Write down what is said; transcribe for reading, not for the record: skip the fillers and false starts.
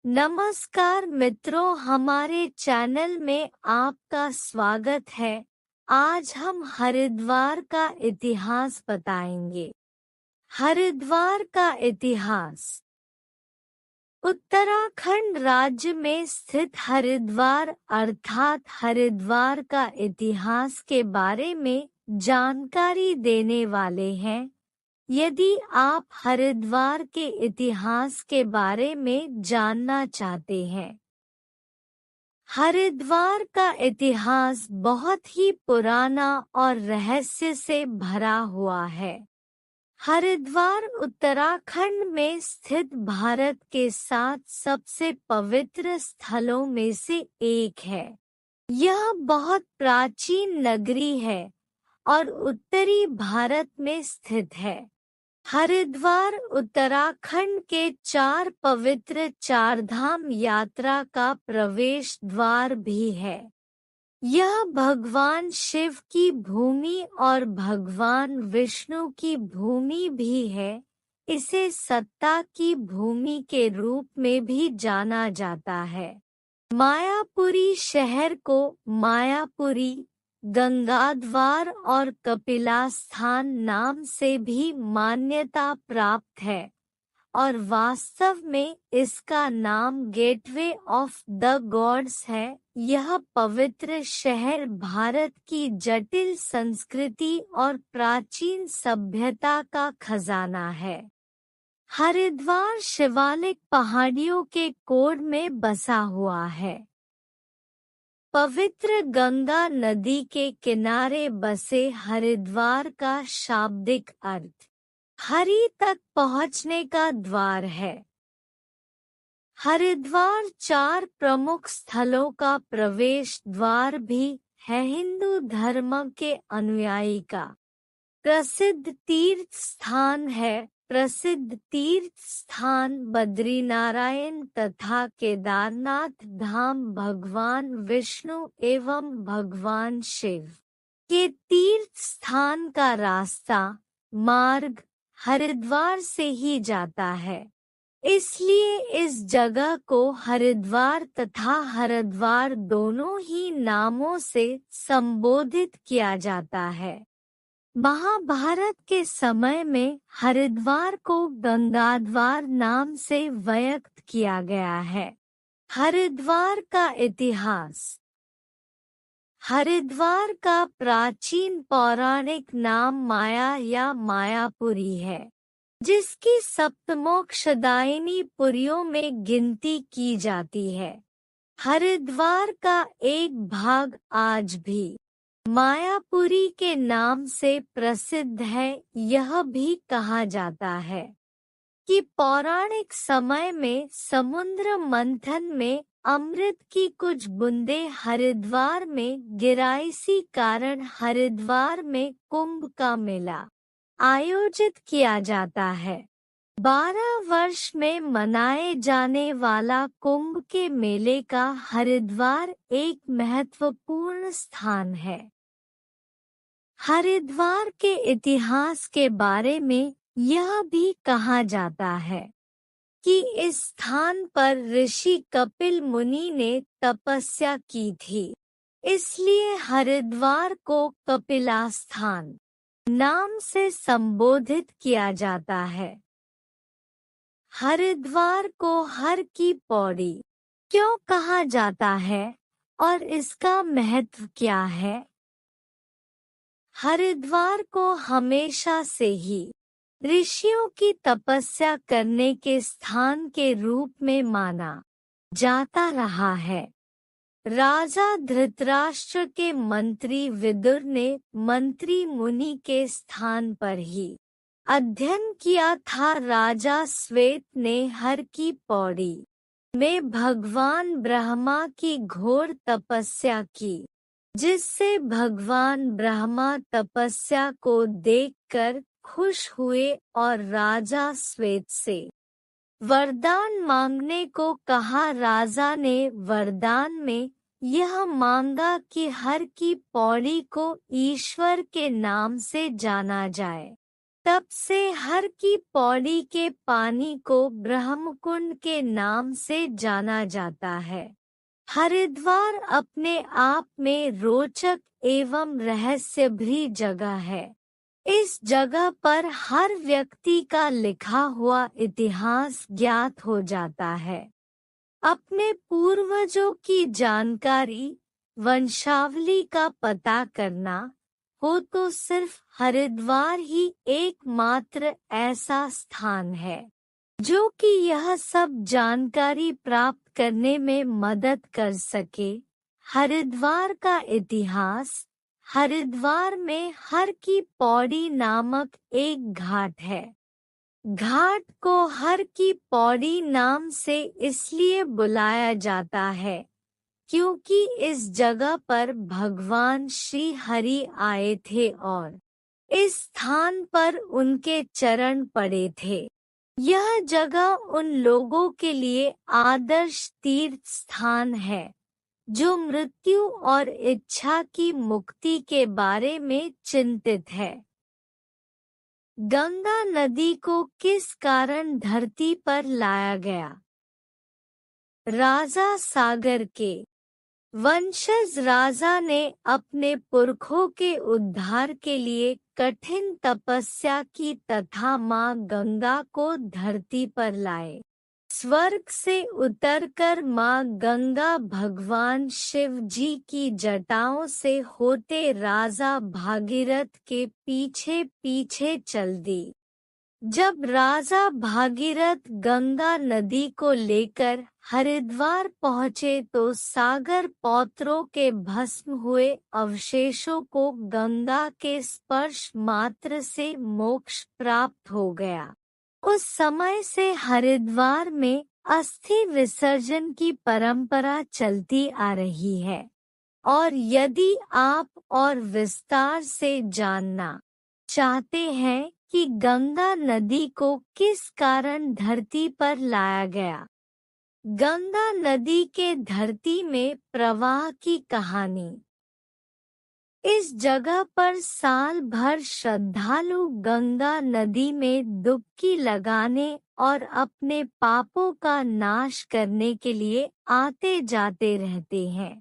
नमस्कार मित्रों, हमारे चैनल में आपका स्वागत है। आज हम हरिद्वार का इतिहास बताएंगे। हरिद्वार का इतिहास। उत्तराखंड राज्य में स्थित हरिद्वार अर्थात हरिद्वार का इतिहास के बारे में जानकारी देने वाले हैं। यदि आप हरिद्वार के इतिहास के बारे में जानना चाहते हैं। हरिद्वार का इतिहास बहुत ही पुराना और रहस्य से भरा हुआ है। हरिद्वार उत्तराखंड में स्थित भारत के 7 सबसे पवित्र स्थलों में से एक है। यह बहुत प्राचीन नगरी है और उत्तरी भारत में स्थित है। हरिद्वार उत्तराखंड के 4 पवित्र चारधाम यात्रा का प्रवेश द्वार भी है। यह भगवान शिव की भूमि और भगवान विष्णु की भूमि भी है। इसे सत्ता की भूमि के रूप में भी जाना जाता है। मायापुरी शहर को मायापुरी, गंगाद्वार और कपिलास्थान नाम से भी मान्यता प्राप्त है और वास्तव में इसका नाम गेटवे ऑफ द गॉड्स है। यह पवित्र शहर भारत की जटिल संस्कृति और प्राचीन सभ्यता का खजाना है। हरिद्वार शिवालिक पहाड़ियों के कोड में बसा हुआ है। पवित्र गंगा नदी के किनारे बसे हरिद्वार का शाब्दिक अर्थ हरि तक पहुँचने का द्वार है। हरिद्वार 4 प्रमुख स्थलों का प्रवेश द्वार भी है। हिंदू धर्म के अनुयायी का प्रसिद्ध तीर्थ स्थान है। प्रसिद्ध तीर्थ स्थान बद्रीनारायण तथा केदारनाथ धाम भगवान विष्णु एवं भगवान शिव के तीर्थ स्थान का रास्ता मार्ग हरिद्वार से ही जाता है। इसलिए इस जगह को हरिद्वार तथा हरिद्वार दोनों ही नामों से संबोधित किया जाता है। महाभारत के समय में हरिद्वार को गंगाद्वार नाम से व्यक्त किया गया है। हरिद्वार का इतिहास। हरिद्वार का प्राचीन पौराणिक नाम माया या मायापुरी है, जिसकी सप्तमोक्षदायिनी पुरियों में गिनती की जाती है। हरिद्वार का एक भाग आज भी मायापुरी के नाम से प्रसिद्ध है। यह भी कहा जाता है कि पौराणिक समय में समुद्र मंथन में अमृत की कुछ बूंदें हरिद्वार में गिराई, इसी कारण हरिद्वार में कुंभ का मेला आयोजित किया जाता है। 12 वर्ष में मनाए जाने वाला कुंभ के मेले का हरिद्वार एक महत्वपूर्ण स्थान है। हरिद्वार के इतिहास के बारे में यह भी कहा जाता है कि इस स्थान पर ऋषि कपिल मुनि ने तपस्या की थी, इसलिए हरिद्वार को कपिलास्थान नाम से संबोधित किया जाता है। हरिद्वार को हर की पौड़ी क्यों कहा जाता है और इसका महत्व क्या है? हरिद्वार को हमेशा से ही ऋषियों की तपस्या करने के स्थान के रूप में माना जाता रहा है। राजा धृतराष्ट्र के मंत्री विदुर ने मंत्री मुनि के स्थान पर ही अध्ययन किया था। राजा श्वेत ने हर की पौड़ी में भगवान ब्रह्मा की घोर तपस्या की, जिससे भगवान ब्रह्मा तपस्या को देखकर खुश हुए और राजा श्वेत से वरदान मांगने को कहा। राजा ने वरदान में यह मांगा कि हर की पौड़ी को ईश्वर के नाम से जाना जाए। तब से हर की पौड़ी के पानी को ब्रह्मकुंड के नाम से जाना जाता है। हरिद्वार अपने आप में रोचक एवं रहस्य भरी जगह है। इस जगह पर हर व्यक्ति का लिखा हुआ इतिहास ज्ञात हो जाता है। अपने पूर्वजों की जानकारी, वंशावली का पता करना हो तो सिर्फ हरिद्वार ही एकमात्र ऐसा स्थान है जो कि यह सब जानकारी प्राप्त करने में मदद कर सके। हरिद्वार का इतिहास। हरिद्वार में हर की पौड़ी नामक एक घाट है। घाट को हर की पौड़ी नाम से इसलिए बुलाया जाता है क्योंकि इस जगह पर भगवान श्री हरि आए थे और इस स्थान पर उनके चरण पड़े थे। यह जगह उन लोगों के लिए आदर्श तीर्थ स्थान है जो मृत्यु और इच्छा की मुक्ति के बारे में चिंतित है। गंगा नदी को किस कारण धरती पर लाया गया? राजा सागर के वंशज राजा ने अपने पुरखों के उद्धार के लिए कठिन तपस्या की तथा मां गंगा को धरती पर लाए। स्वर्ग से उतरकर मां गंगा भगवान शिव जी की जटाओं से होते राजा भागीरथ के पीछे पीछे चल दी। जब राजा भागीरथ गंगा नदी को लेकर हरिद्वार पहुँचे तो सागर पौत्रों के भस्म हुए अवशेषों को गंगा के स्पर्श मात्र से मोक्ष प्राप्त हो गया। उस समय से हरिद्वार में अस्थि विसर्जन की परंपरा चलती आ रही है। और यदि आप और विस्तार से जानना चाहते हैं कि गंगा नदी को किस कारण धरती पर लाया गया, गंगा नदी के धरती में प्रवाह की कहानी। इस जगह पर साल भर श्रद्धालु गंगा नदी में डुबकी लगाने और अपने पापों का नाश करने के लिए आते जाते रहते हैं।